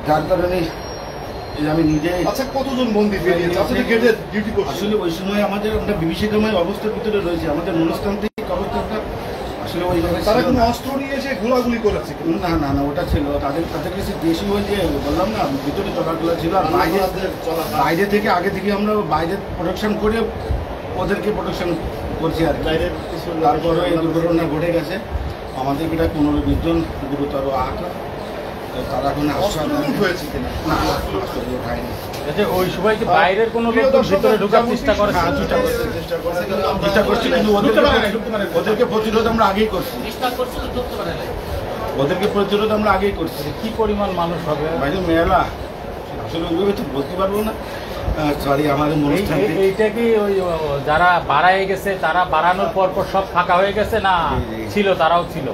যার কারণে আমি নিজে। আচ্ছা, কতজন বন্দী বেরিয়েছে? আপনি গেটের ডিউটি করছেন। আসলে ওই সময় আমাদের আমরা বিভীষিকাময় অবস্থার ভিতরে রয়েছে, আমাদের মনস্তান্ত্রিক অবস্থাটা আসলে ওইভাবে। তারা কোনো অস্ত্র নিয়ে এসে ঘোরাঘুরি করেছে? না না না, ওটা ছিল তাদের কাছে দেশি ওই যে বললাম না ভিতরে চলাগুলো ছিল, আর বাইরে থেকে আগে থেকে আমরা বাইরে প্রোডাকশন করে ওদেরকে প্রোডাকশন করছি আর তারপরে এই দুর্ঘটনা ঘটে গেছে। আমাদের এটা 15-20 জন গুরুতর আহত। তারা কোনো হয়েছে কিনা না হয়নি। ওই সময় কি বাইরের কোনো লোক ভিতরে ঢোকার চেষ্টা করেছে? চেষ্টা করছি, কিন্তু ওদেরকে প্রতিরোধ আমরা আগেই করছি। ওদেরকে প্রতিরোধ আমরা আগেই করছি। কি পরিমাণ মানুষ হবে বাইরে মেলা আসলে ওইভাবে তো বলতে পারবো না। সরি, আমাদের মনে এইটা কি ওই যারা বাড়ায় গেছে তারা বাড়ানোর পর পর সব ফাঁকা হয়ে গেছে না ছিল? তারাও ছিল।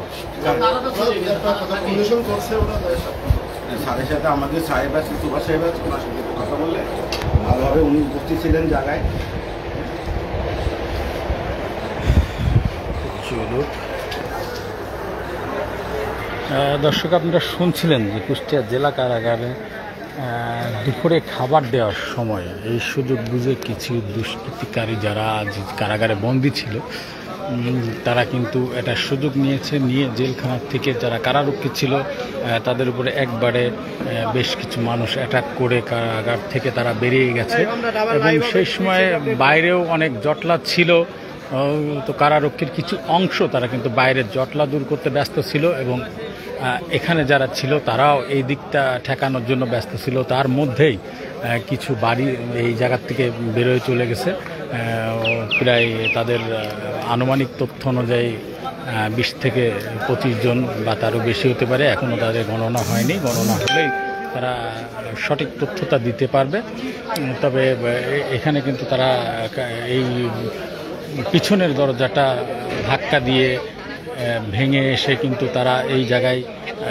স্যারের সাথে আমাদের সাহেব আছে, সুভাষ সাহেব আছে, ওনার সাথে কথা বললে ভালোভাবে উনি উপস্থিত ছিলেন জায়গায়। দর্শক, আপনারা শুনছিলেন যে কুষ্টিয়া জেলা কারাগারে দুপুরে খাবার দেওয়ার সময় এই সুযোগ বুঝে কিছু দুষ্কৃতিকারী যারা কারাগারে বন্দী ছিল তারা কিন্তু এটা সুযোগ নিয়ে জেলখানার থেকে যারা কারারক্ষী ছিল তাদের উপরে একবারে বেশ কিছু মানুষ অ্যাটাক করে কারাগার থেকে তারা বেরিয়ে গেছে। এবং সেই সময় বাইরেও অনেক জটলা ছিল, তো কারারক্ষীর কিছু অংশ তারা কিন্তু বাইরের জটলা দূর করতে ব্যস্ত ছিল এবং এখানে যারা ছিল তারাও এই দিকটা ঠেকানোর জন্য ব্যস্ত ছিল। তার মধ্যেই কিছু বাড়ি এই জায়গার থেকে বেরোয় চলে গেছে। প্রায় তাদের আনুমানিক তথ্য অনুযায়ী 20 থেকে 25 জন বা তারও বেশি হতে পারে। এখনও তাদের গণনা হয়নি, গণনা হলেই তারা সঠিক তথ্যটা দিতে পারবে। তবে এখানে কিন্তু তারা এই পিছনের দরজাটা ধাক্কা দিয়ে ভেঙে এসে কিন্তু তারা এই জায়গায়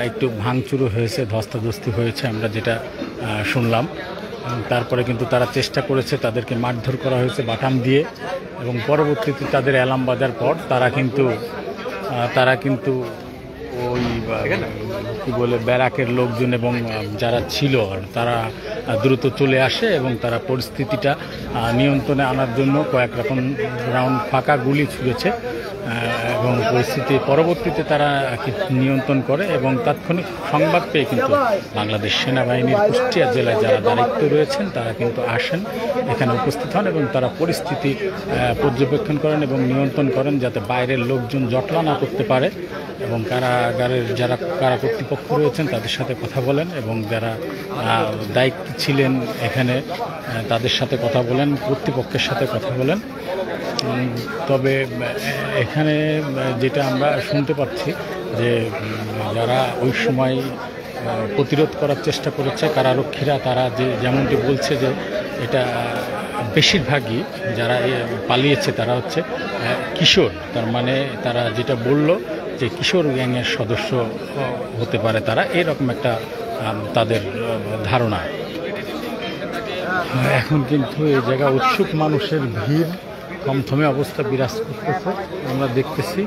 একটু ভাঙচুরও হয়েছে, ধস্তাধস্তি হয়েছে আমরা যেটা শুনলাম। তারপরে কিন্তু তারা চেষ্টা করেছে, তাদেরকে মারধর করা হয়েছে বাটাম দিয়ে এবং পরবর্তীতে তাদের অ্যালার্ম বাজার পর তারা কিন্তু ওই কী বলে ব্যারাকের লোকজন এবং যারা ছিল তারা দ্রুত চলে আসে এবং তারা পরিস্থিতিটা নিয়ন্ত্রণে আনার জন্য কয়েক রকম রাউন্ড ফাঁকা গুলি ছুঁড়েছে এবং পরিস্থিতি পরবর্তীতে তারা নিয়ন্ত্রণ করে এবং তাৎক্ষণিক সংবাদ পেয়ে কিন্তু বাংলাদেশ সেনাবাহিনীর কুষ্টিয়া জেলায় যারা দায়িত্বে রয়েছেন তারা কিন্তু আসেন, এখানে উপস্থিত হন এবং তারা পরিস্থিতি পর্যবেক্ষণ করেন এবং নিয়ন্ত্রণ করেন যাতে বাইরের লোকজন জটলা না করতে পারে এবং কারাগারের যারা কারা কর্তৃপক্ষ রয়েছেন তাদের সাথে কথা বলেন এবং যারা দায়িত্ব ছিলেন এখানে তাদের সাথে কথা বলেন, কর্তৃপক্ষের সাথে কথা বলেন। তবে এখানে যেটা আমরা শুনতে পাচ্ছি যে যারা ওই সময় প্রতিরোধ করার চেষ্টা করেছে কারারক্ষীরা, তারা যেমনটি বলছে যে এটা বেশিরভাগই যারা পালিয়েছে তারা হচ্ছে কিশোর। তার মানে তারা যেটা বলল যে কিশোর গ্যাংয়ের সদস্য হতে পারে তারা, এরকম একটা তাদের ধারণা। এখন কিন্তু এই জায়গা উৎসুক মানুষের ভিড়, থমথমে অবস্থা বিরাজ করতেছে আমরা দেখতেছি।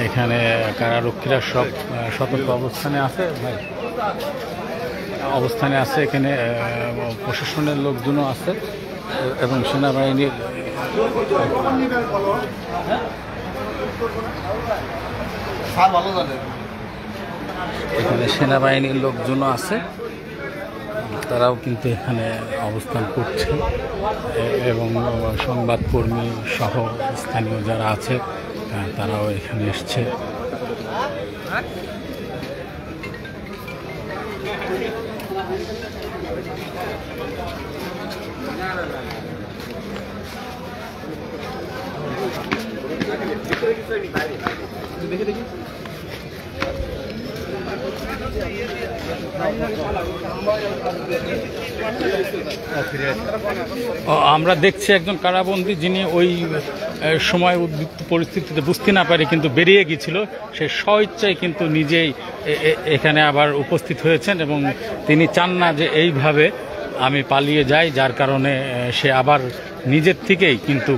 এখানে কারারক্ষীরা সব সতর্ক অবস্থানে আছে, এখানে প্রশাসনের লোকজনও আছে এবং সেনাবাহিনীর লোকজনও আছে, তারাও কিন্তু এখানে অবস্থান করছে এবং সংবাদকর্মী সহ স্থানীয় যারা আছে তারাও এখানে এসছে। আমরা দেখছি একজন কারাবন্দী যিনি ওই সময় উদ্বিগ্ন পরিস্থিতিতে বুঝতে না পারে কিন্তু বেরিয়ে গিয়েছিল, সে স্বইচ্ছায় কিন্তু নিজেই এখানে আবার উপস্থিত হয়েছেন এবং তিনি চান না যে এইভাবে আমি পালিয়ে যাই, যার কারণে সে আবার নিজের থেকেই কিন্তু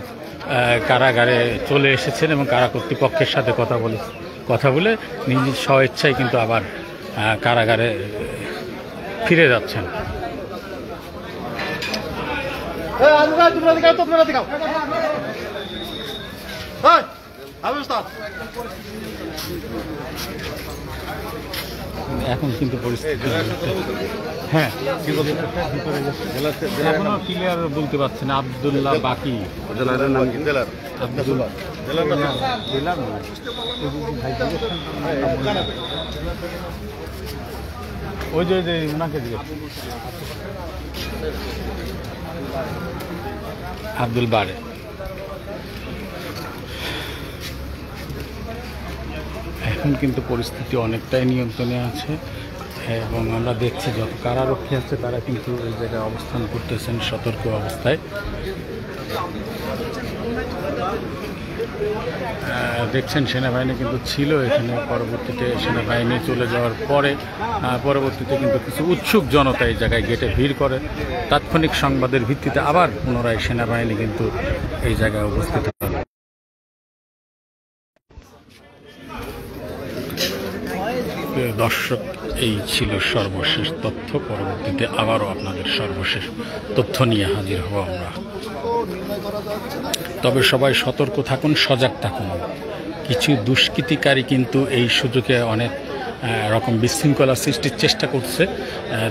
কারাগারে চলে এসেছেন এবং কারা কর্তৃপক্ষের সাথে কথা বলে নিজের স্বইচ্ছায় কিন্তু আবার কারাগারে ফিরে যাচ্ছেন। এখন কিন্তু পরিস্থিতি হ্যাঁ এখনো ক্লিয়ার বলতে পারছি না। আব্দুল্লাহ বাকি আব্দুল ওই যে ওনাকে আব্দুল বারে এখন কিন্তু পরিস্থিতি অনেকটাই নিয়ন্ত্রণে আছে এবং আমরা দেখছি যত কারারক্ষী আছে তারা কিন্তু এই জায়গায় অবস্থান করতেছেন সতর্ক অবস্থায়। দেখছেন সেনাবাহিনী কিন্তু ছিল এখানে, পরবর্তীতে সেনাবাহিনী চলে যাওয়ার পরে পরবর্তীতে কিন্তু কিছু উৎসুক জনতা এই জায়গায় গেটে ভিড় করে। তাৎক্ষণিক সংবাদের ভিত্তিতে আবার পুনরায় সেনাবাহিনী কিন্তু এই জায়গায় উপস্থিত হয়। দর্শক, এই ছিল সর্বশেষ তথ্য। পরবর্তীতে আবারও আপনাদের সর্বশেষ তথ্য নিয়ে হাজির হব আমরা। তবে সবাই সতর্ক থাকুন, সজাগ থাকুন। কিছু দুষ্কৃতিকারী কিন্তু এই সুযোগে অনেক রকম বিশৃঙ্খলা সৃষ্টির চেষ্টা করছে।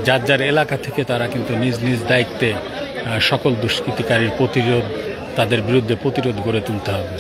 যার যার এলাকা থেকে তারা কিন্তু নিজ নিজ দায়িত্বে সকল দুষ্কৃতিকারীর তাদের বিরুদ্ধে প্রতিরোধ গড়ে তুলতে হবে।